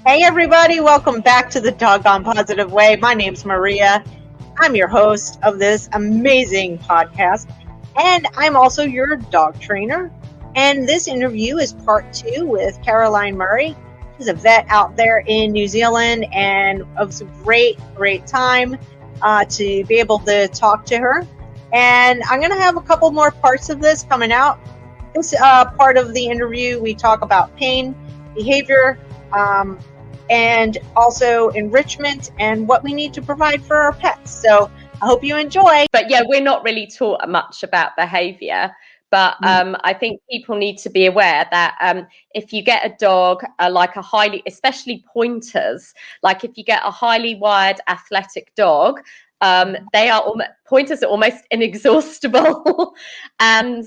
Hey everybody, welcome back to the Doggone Positive Way. My name's Maria. I'm your host of this amazing podcast, and I'm also your dog trainer. And this interview is part 2 with Caroline Murray. She's a vet out there in New Zealand, and it was a great time to be able to talk to her. And I'm going to have a couple more parts of this coming out. This part of the interview, we talk about pain, behavior, and also enrichment and what we need to provide for our pets. So I hope you enjoy. But yeah, we're not really taught much about behavior. But I think people need to be aware that if you get a dog, especially pointers, like if you get a highly wired athletic dog, pointers are almost inexhaustible, and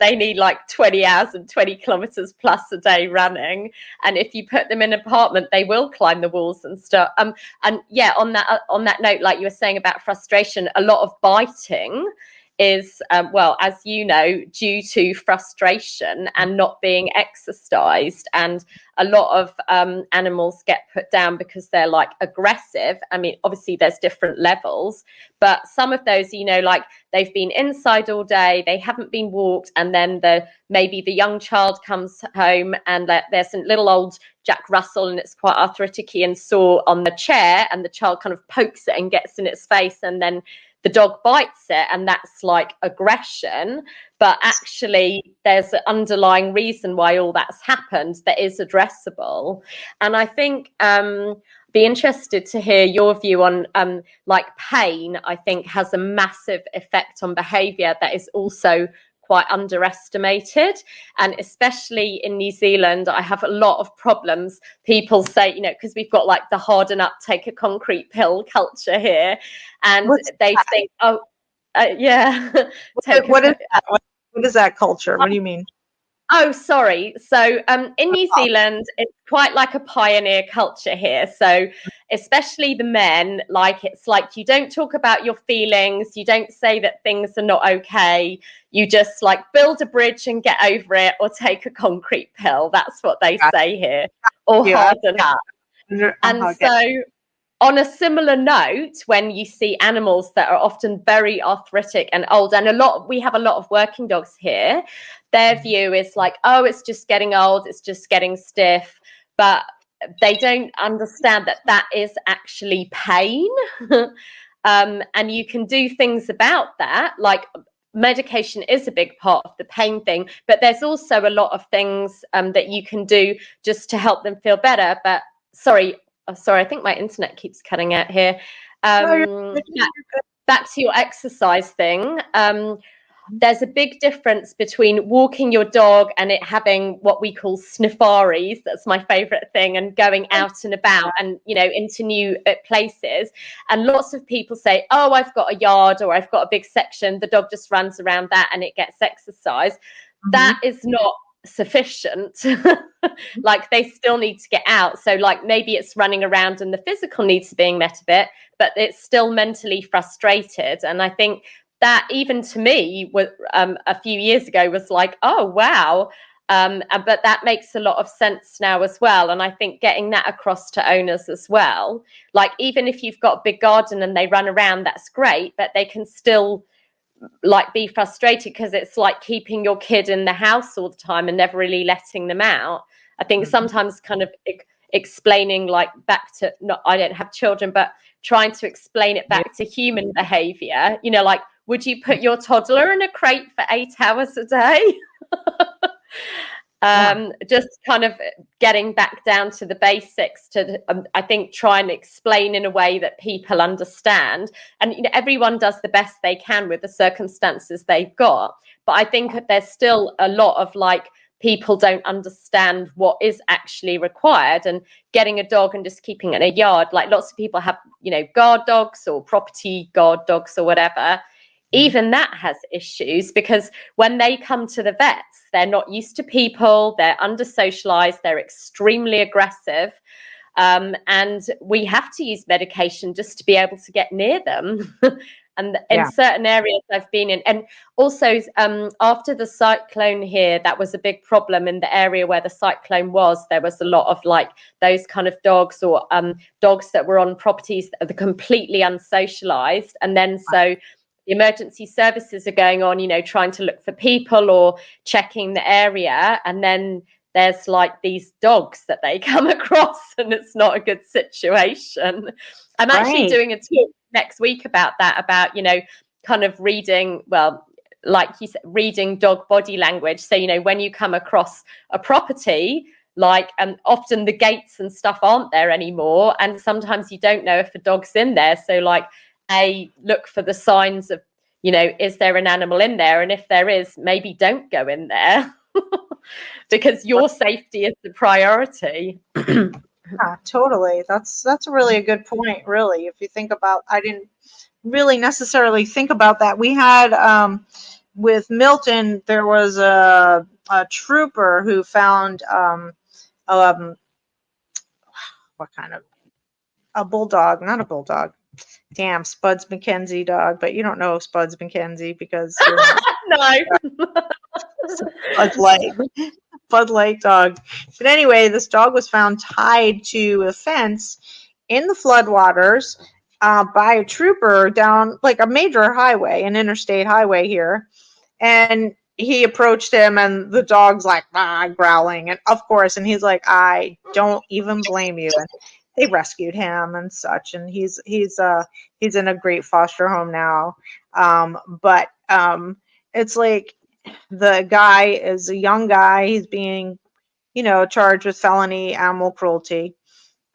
they need like 20 hours and 20 kilometers plus a day running. And if you put them in an apartment, they will climb the walls and stuff. And yeah, on that note, like you were saying about frustration, a lot of biting is, as you know, due to frustration and not being exercised. And a lot of animals get put down because they're like aggressive. I mean, obviously there's different levels, but some of those, like they've been inside all day, they haven't been walked, and then maybe the young child comes home and there's a little old Jack Russell and it's quite arthritic and sore on the chair, and the child kind of pokes it and gets in its face, and then the dog bites it, and that's like aggression. But actually there's an underlying reason why all that's happened that is addressable. And I think be interested to hear your view on like pain. I think has a massive effect on behavior that is also quite underestimated. And especially in New Zealand, I have a lot of problems. People say, because we've got like the harden up, take a concrete pill culture here, and they think, yeah. What is that? What is that culture? What do you mean? Oh, sorry. So in New Zealand, it's quite like a pioneer culture here. So especially the men, it's like you don't talk about your feelings. You don't say that things are not okay. You just like build a bridge and get over it, or take a concrete pill. That's what they say here, or harden up. And so on a similar note, when you see animals that are often very arthritic and old, and we have a lot of working dogs here, their view is like, oh, it's just getting old, it's just getting stiff. But they don't understand that is actually pain. And you can do things about that, like medication is a big part of the pain thing, but there's also a lot of things that you can do just to help them feel better. But sorry, I think my internet keeps cutting out here. Back to your exercise thing. There's a big difference between walking your dog and it having what we call snifaries. That's my favorite thing, and going out and about and, into new places. And lots of people say, oh, I've got a yard or I've got a big section. The dog just runs around that and it gets exercise. Mm-hmm. That is not sufficient. Like they still need to get out. So like maybe it's running around and the physical needs are being met a bit, but it's still mentally frustrated. And I think that even to me was a few years ago was like, oh wow, but that makes a lot of sense now as well. And I think getting that across to owners as well, like even if you've got a big garden and they run around, that's great, but they can still like be frustrated because it's like keeping your kid in the house all the time and never really letting them out. I think sometimes kind of explaining like back to, not, I don't have children, but trying to explain it back to human behavior, like, would you put your toddler in a crate for 8 hours a day? Just kind of getting back down to the basics to, I think, try and explain in a way that people understand. And everyone does the best they can with the circumstances they've got. But I think there's still a lot of like people don't understand what is actually required. And getting a dog and just keeping it in a yard, like lots of people have, guard dogs or property guard dogs or whatever. Even that has issues because when they come to the vets, they're not used to people, they're under-socialized, they're extremely aggressive, and we have to use medication just to be able to get near them. And in certain areas I've been in, and also after the cyclone here, that was a big problem in the area where the cyclone was. There was a lot of like those kind of dogs, or dogs that were on properties that are completely unsocialized. And then so the emergency services are going on, you know, trying to look for people or checking the area. And then there's like these dogs that they come across, and it's not a good situation. I'm actually doing a talk next week about that, about, you know, kind of reading, well, like you said, reading dog body language. So, you know, when you come across a property, like, often the gates and stuff aren't there anymore, and sometimes you don't know if a dog's in there. So like, look for the signs of, you know, is there an animal in there? And if there is, maybe don't go in there. Because your safety is the priority. Yeah, totally. That's a really a good point, really. If you think about, I didn't really necessarily think about that. We had with Milton, there was a trooper who found what kind of a bulldog, not a bulldog. Damn, Spuds MacKenzie dog, but you don't know Spuds MacKenzie because you're not No. Bud Light dog. But anyway, this dog was found tied to a fence in the floodwaters by a trooper down like a major highway, an interstate highway here. And he approached him, and the dog's like growling, and of course, and he's like, I don't even blame you. And they rescued him and such, and he's in a great foster home now. But it's like, the guy is a young guy. He's being, you know, charged with felony animal cruelty.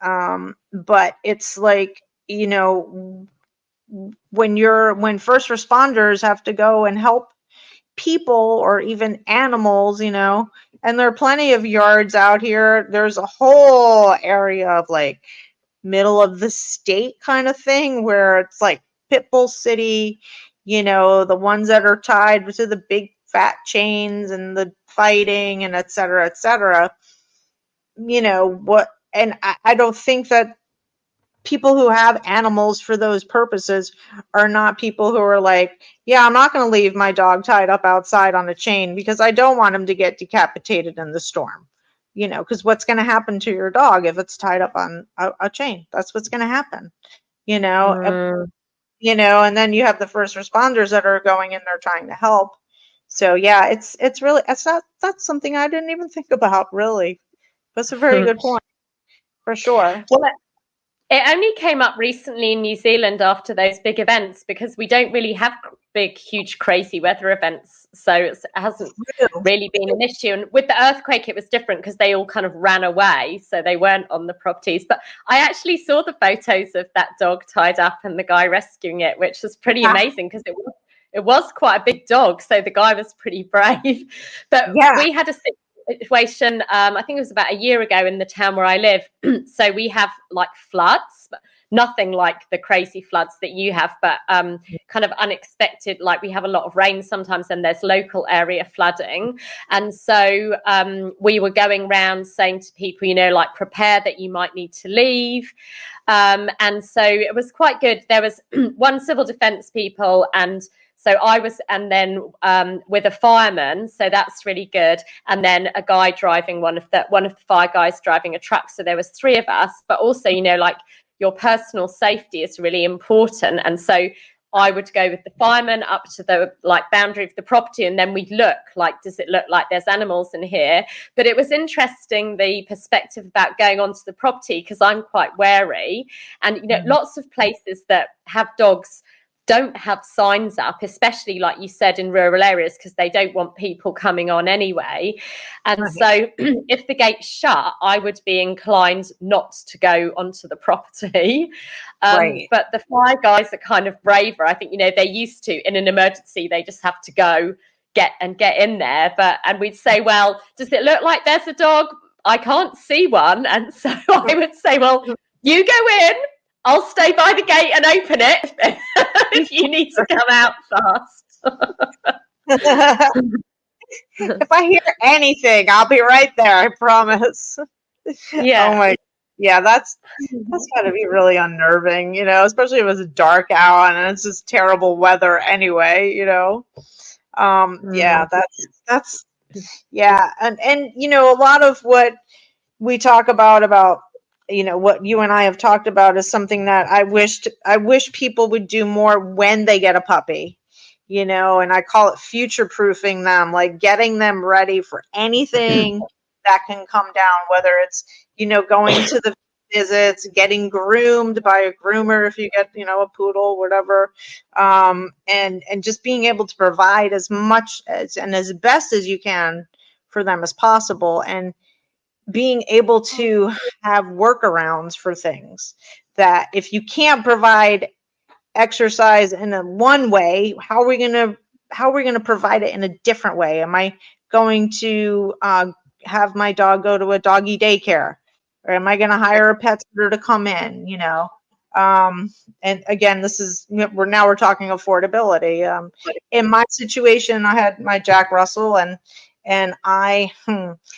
But it's like, you know, when first responders have to go and help people or even animals, you know, and there are plenty of yards out here. There's a whole area of like middle of the state kind of thing where it's like Pitbull City, you know, the ones that are tied to the big fat chains and the fighting and et cetera, you know, what, and I don't think that people who have animals for those purposes are not people who are like, yeah, I'm not going to leave my dog tied up outside on a chain because I don't want him to get decapitated in the storm, you know, because what's going to happen to your dog if it's tied up on a chain? That's what's going to happen, you know. You know, and then you have the first responders that are going in there trying to help. So yeah, it's really, that's something I didn't even think about, really. That's a very good point, for sure. Well, it only came up recently in New Zealand after those big events, because we don't really have big, huge, crazy weather events. So it hasn't really been an issue. And with the earthquake, it was different because they all kind of ran away. So they weren't on the properties. But I actually saw the photos of that dog tied up and the guy rescuing it, which was pretty amazing because it was quite a big dog. So the guy was pretty brave. But we had a situation, I think it was about a year ago in the town where I live. So we have like floods, but nothing like the crazy floods that you have, but kind of unexpected. Like we have a lot of rain sometimes, and there's local area flooding. And so we were going around saying to people, you know, like, prepare that you might need to leave. And so it was quite good. There was one civil defense people, and so I was, and then with a fireman, so that's really good. And then a guy driving, one of the fire guys driving a truck. So there was 3 of us, but also, you know, like, your personal safety is really important. And so I would go with the fireman up to the like boundary of the property, and then we'd look like, does it look like there's animals in here? But it was interesting, the perspective about going onto the property, because I'm quite wary. And, you know, lots of places that have dogs don't have signs up, especially like you said in rural areas, because they don't want people coming on anyway. And so if the gate's shut, I would be inclined not to go onto the property. But the fire guys are kind of braver. I think, you know, they're used to, in an emergency, they just have to go get in there. And we'd say, well, does it look like there's a dog? I can't see one. And so I would say, well, you go in, I'll stay by the gate and open it if you need to come out fast. If I hear anything, I'll be right there, I promise. Yeah. Oh my Yeah, that's got to be really unnerving, especially if it's dark out and it's just terrible weather anyway, Yeah, that's yeah, and a lot of what we talk about what you and I have talked about is something that I wish people would do more when they get a puppy. And I call it future proofing them, like getting them ready for anything that can come down, whether it's going to the visits, getting groomed by a groomer if you get a poodle, whatever, and just being able to provide as much as and as best as you can for them as possible, and being able to have workarounds for things that if you can't provide exercise in a one way, how are we going to provide it in a different way? Am I going to have my dog go to a doggy daycare, or am I going to hire a pet sitter to come in? And again, we're talking affordability. In my situation, I had my Jack Russell, and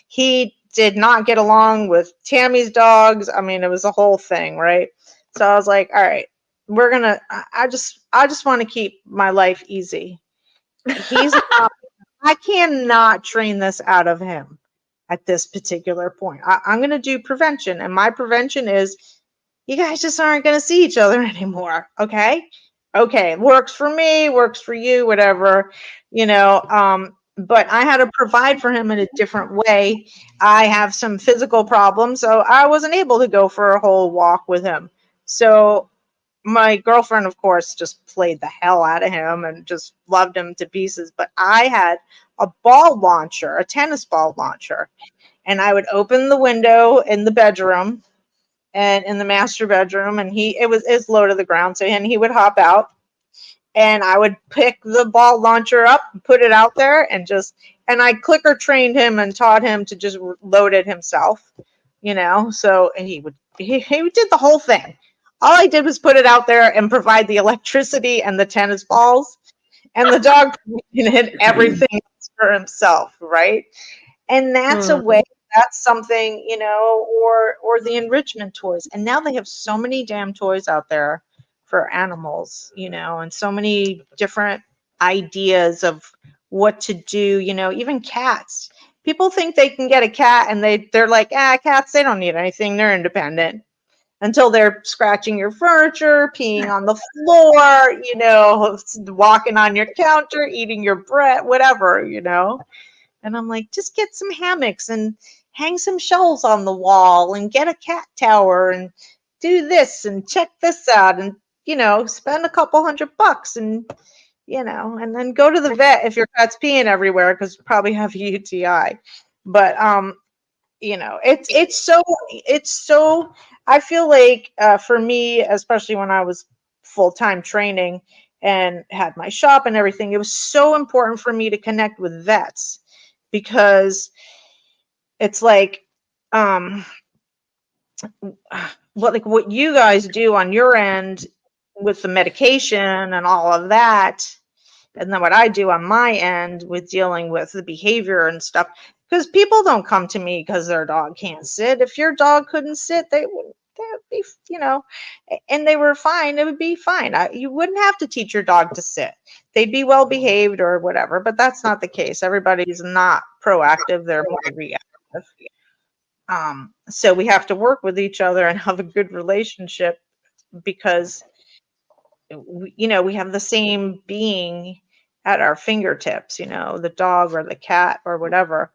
he did not get along with Tammy's dogs. I mean, it was a whole thing, right? So I was like, all right, I just want to keep my life easy. I cannot train this out of him at this particular point. I'm going to do prevention, and my prevention is you guys just aren't going to see each other anymore. Okay. Works for me, works for you, whatever, but I had to provide for him in a different way. I have some physical problems, so I wasn't able to go for a whole walk with him. So my girlfriend, of course, just played the hell out of him and just loved him to pieces. But I had a ball launcher, a tennis ball launcher, and I would open the window in the bedroom and in the master bedroom, and it's low to the ground, so he would hop out, and I would pick the ball launcher up, put it out there, and I clicker trained him and taught him to just load it himself, so, and he did the whole thing. All I did was put it out there and provide the electricity and the tennis balls, and the dog can hit everything for himself, right? And that's a way, that's something, or the enrichment toys. And now they have so many damn toys out there for animals, and so many different ideas of what to do, even cats. People think they can get a cat and they're like, cats, they don't need anything. They're independent. Until they're scratching your furniture, peeing on the floor, walking on your counter, eating your bread, whatever, And I'm like, just get some hammocks and hang some shells on the wall and get a cat tower and do this and check this out and, spend a couple $100 and, and then go to the vet if your cat's peeing everywhere because you probably have a UTI. But, it's so, I feel like for me, especially when I was full-time training and had my shop and everything, it was so important for me to connect with vets, because it's like what you guys do on your end with the medication and all of that, and then what I do on my end with dealing with the behavior and stuff, because people don't come to me because their dog can't sit. If your dog couldn't sit, they'd be, and they were fine, it would be fine. You wouldn't have to teach your dog to sit. They'd be well behaved or whatever, but that's not the case. Everybody's not proactive, they're more reactive. So we have to work with each other and have a good relationship, because we have the same being at our fingertips, the dog or the cat or whatever,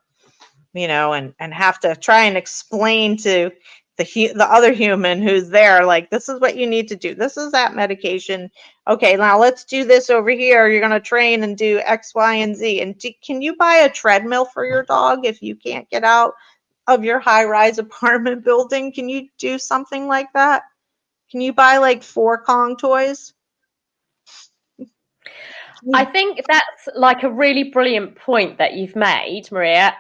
and have to try and explain to the other human who's there, like, this is what you need to do. This is that medication. Okay, now let's do this over here. You're going to train and do X, Y, and Z. And can you buy a treadmill for your dog if you can't get out of your high-rise apartment building? Can you do something like that? Can you buy like 4 Kong toys? I think that's like a really brilliant point that you've made, Maria,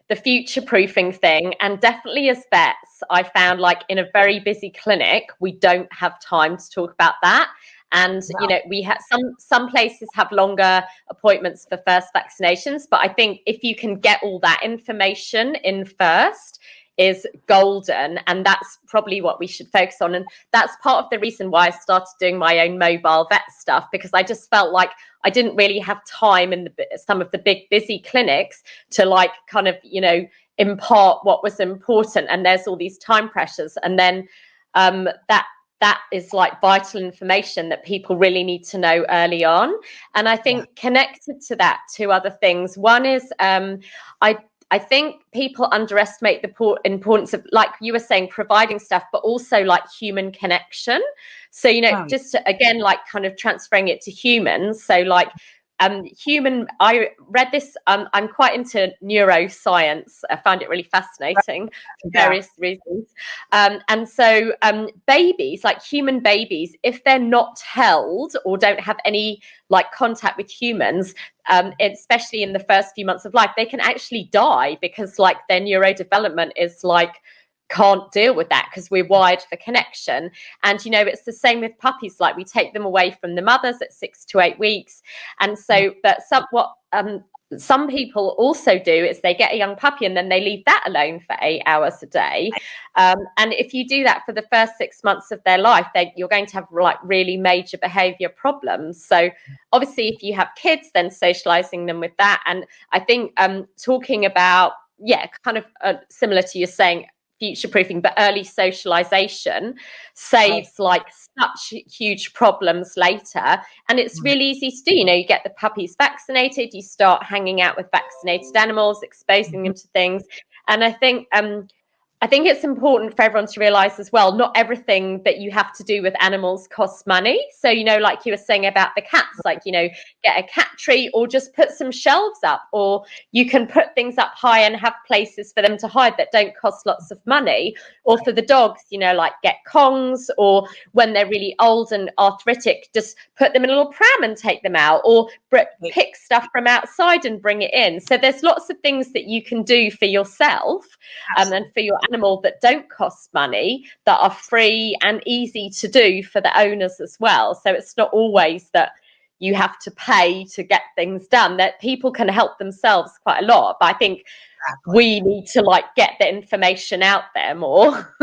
the future-proofing thing. And definitely as vets, I found, like, in a very busy clinic, we don't have time to talk about that. And, we have some places have longer appointments for first vaccinations. But I think if you can get all that information in first, is golden, and that's probably what we should focus on. And that's part of the reason why I started doing my own mobile vet stuff, because I just felt like I didn't really have time in some of the big busy clinics to like kind of, you know, impart what was important, and there's all these time pressures, and then that is like vital information that people really need to know early on. And I think connected to that, two other things. One is I think people underestimate the importance of, like you were saying, providing stuff, but also like human connection. So, you know, just to, again, like kind of transferring it to humans. So like I read this, I'm quite into neuroscience. I found it really fascinating for various reasons. And so babies, like human babies, if they're not held or don't have any like contact with humans, especially in the first few months of life, they can actually die because like their neurodevelopment is like can't deal with that, because we're wired for connection. And you know, it's the same with puppies. Like we take them away from the mothers at 6 to 8 weeks, and so but some people also do is they get a young puppy and then they leave that alone for 8 hours a day. And if you do that for the first 6 months of their life, you're going to have like really major behavior problems. So obviously if you have kids, then socializing them with that. And I think talking about kind of similar to you saying future proofing, but early socialization saves like such huge problems later. And it's really easy to do. You know, you get the puppies vaccinated, you start hanging out with vaccinated animals, exposing them to things. And I think it's important for everyone to realize as well, not everything that you have to do with animals costs money. So, you know, like you were saying about the cats, like, you know, get a cat tree or just put some shelves up, or you can put things up high and have places for them to hide that don't cost lots of money. Or for the dogs, you know, like get Kongs, or when they're really old and arthritic, just put them in a little pram and take them out, or pick stuff from outside and bring it in. So there's lots of things that you can do for yourself and for your animal that don't cost money, that are free and easy to do for the owners as well. So it's not always that you have to pay to get things done, that people can help themselves quite a lot. But I think we need to like get the information out there more.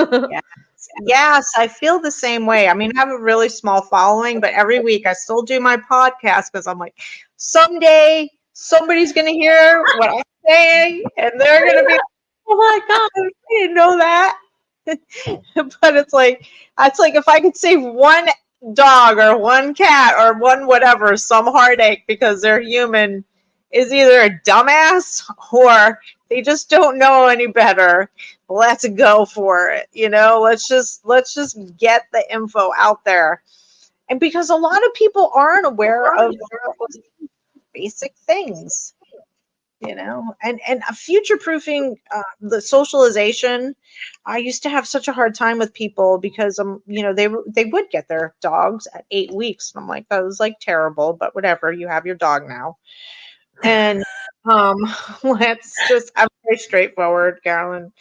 Yes, I feel the same way. I mean, I have a really small following, but every week I still do my podcast because I'm like, someday somebody's going to hear what I'm saying and they're going to be, oh my God, I didn't know that. But it's like if I could save one dog or one cat or one whatever, some heartache because they're human is either a dumbass or they just don't know any better. Let's go for it. You know, let's just get the info out there. And because a lot of people aren't aware of basic things, you know, and future proofing the socialization. I used to have such a hard time with people because you know, they would get their dogs at 8 weeks, and I'm like, that was like terrible, but whatever, you have your dog now. And let's just, I'm very straightforward, Carolyn.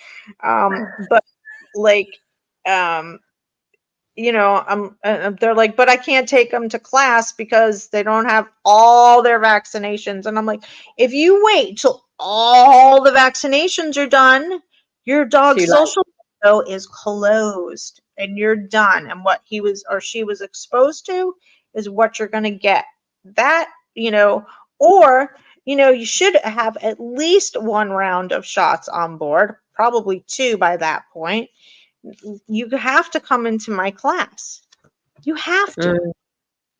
But like you know, they're like, but I can't take them to class because they don't have all their vaccinations. And I'm like, if you wait till all the vaccinations are done, your dog's social window is closed and you're done. And what he was or she was exposed to is what you're going to get. That, you know, or, you know, you should have at least one round of shots on board, probably 2 by that point. You have to come into my class. You have to.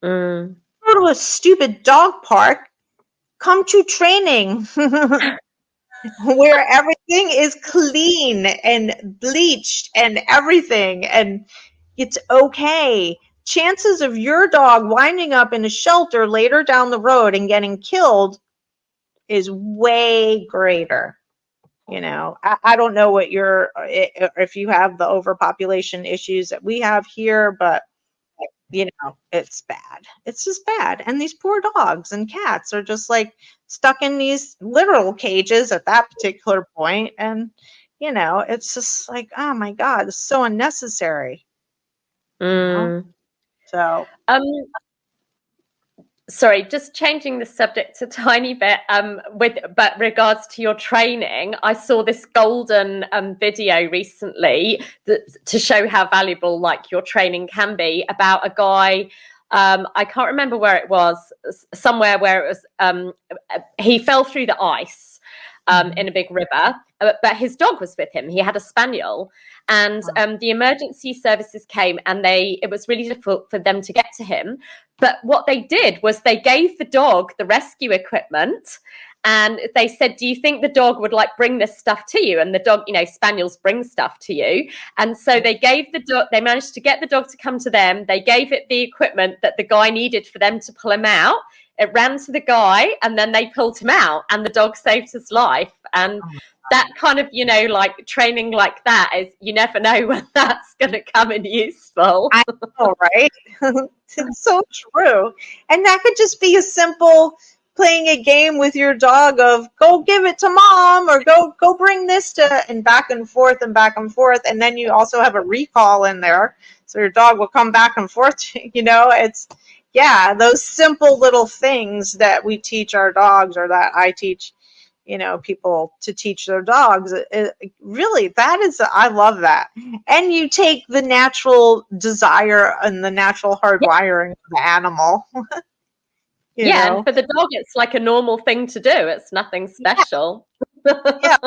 Go to a stupid dog park. Come to training where everything is clean and bleached and everything, and it's okay. Chances of your dog winding up in a shelter later down the road and getting killed is way greater. You know, I don't know what if you have the overpopulation issues that we have here, but you know, it's bad. It's just bad. And these poor dogs and cats are just like stuck in these literal cages at that particular point. And, you know, it's just like, oh my God, it's so unnecessary. You know? So Sorry, just changing the subject a tiny bit. But regards to your training, I saw this golden video recently to show how valuable like your training can be, about a guy. I can't remember where it was. Somewhere where it was. He fell through the ice in a big river, but his dog was with him. He had a spaniel, and the emergency services came, and it was really difficult for them to get to him. But what they did was they gave the dog the rescue equipment, and they said, do you think the dog would like bring this stuff to you? And the dog, spaniels bring stuff to you. And so they gave the dog, they managed to get the dog to come to them. They gave it the equipment that the guy needed for them to pull him out. It ran to the guy, and then they pulled him out, and the dog saved his life. And that kind of, like training like that is, you never know when that's going to come in useful. I know, right? It's so true. And that could just be a simple playing a game with your dog of go give it to mom, or go bring this to, and back and forth and back and forth. And then you also have a recall in there. So your dog will come back and forth, it's, yeah, those simple little things that we teach our dogs, or that I teach, people to teach their dogs. Really, I love that. And you take the natural desire and the natural hardwiring of the animal. And for the dog, it's like a normal thing to do. It's nothing special. Yeah.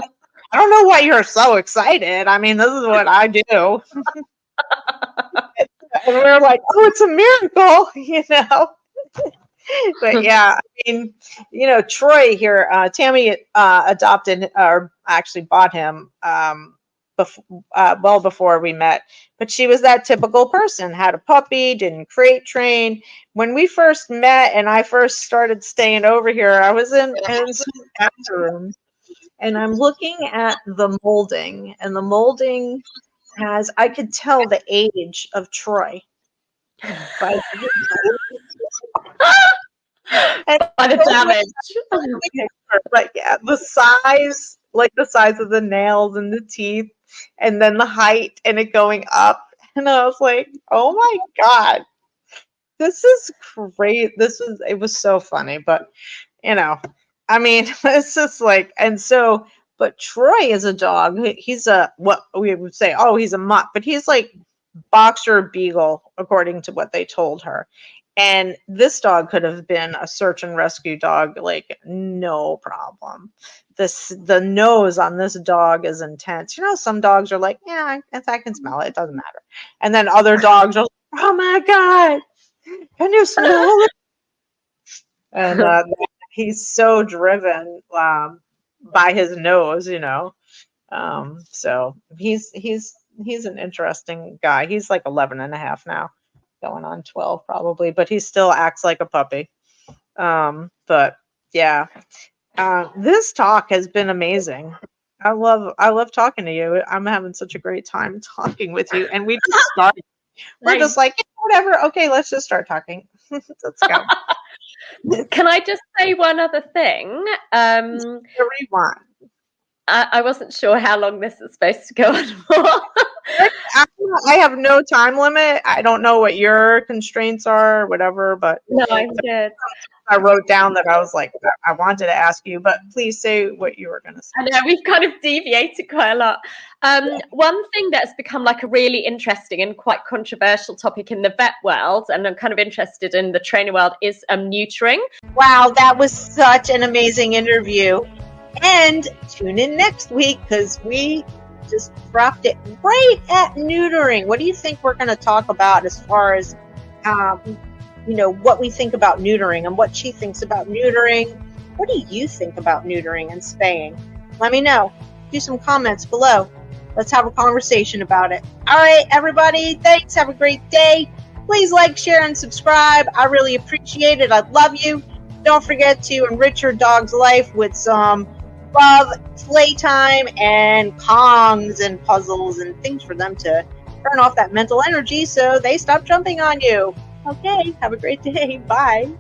I don't know why you're so excited. I mean, this is what I do. And we're like, oh, it's a miracle, But yeah, I mean, Troy here, Tammy adopted, or actually bought him well before we met. But she was that typical person, had a puppy, didn't crate train. When we first met and I first started staying over here, I was in some bathroom, and I'm looking at the molding, and the molding I could tell the age of Troy. By the damage. But yeah, the size, like the size of the nails and the teeth, and then the height and it going up. And I was like, oh my God, this is great. It was so funny, but I mean, it's just like, and so, but Troy is a dog. He's what we would say, oh, he's a mutt, but he's like boxer beagle, according to what they told her. And this dog could have been a search and rescue dog, like no problem. The nose on this dog is intense. Some dogs are like, yeah, if I can smell it, it doesn't matter. And then other dogs are like, oh my God, can you smell it? And he's so driven by his nose, so he's an interesting guy. He's like 11 and a half now, going on 12 probably, but he still acts like a puppy. But yeah, this talk has been amazing. I love talking to you. I'm having such a great time talking with you. And we just started. We're just like, whatever. Okay, let's just start talking. Let's go. Can I just say one other thing? Rewind. I wasn't sure how long this is supposed to go on for. I have no time limit. I don't know what your constraints are or whatever, but no, I'm good. I wrote down that I was like, I wanted to ask you, but please say what you were going to say. I know we've kind of deviated quite a lot. One thing that's become like a really interesting and quite controversial topic in the vet world, and I'm kind of interested in the trainer world, is neutering. Wow, that was such an amazing interview. And tune in next week, because we just dropped it right at neutering. What do you think we're going to talk about as far as, what we think about neutering and what she thinks about neutering? What do you think about neutering and spaying? Let me know. Do some comments below. Let's have a conversation about it. All right, everybody. Thanks. Have a great day. Please like, share, and subscribe. I really appreciate it. I love you. Don't forget to enrich your dog's life with some love, playtime, and Kongs and puzzles and things for them to burn off that mental energy so they stop jumping on you. Okay, have a great day. Bye.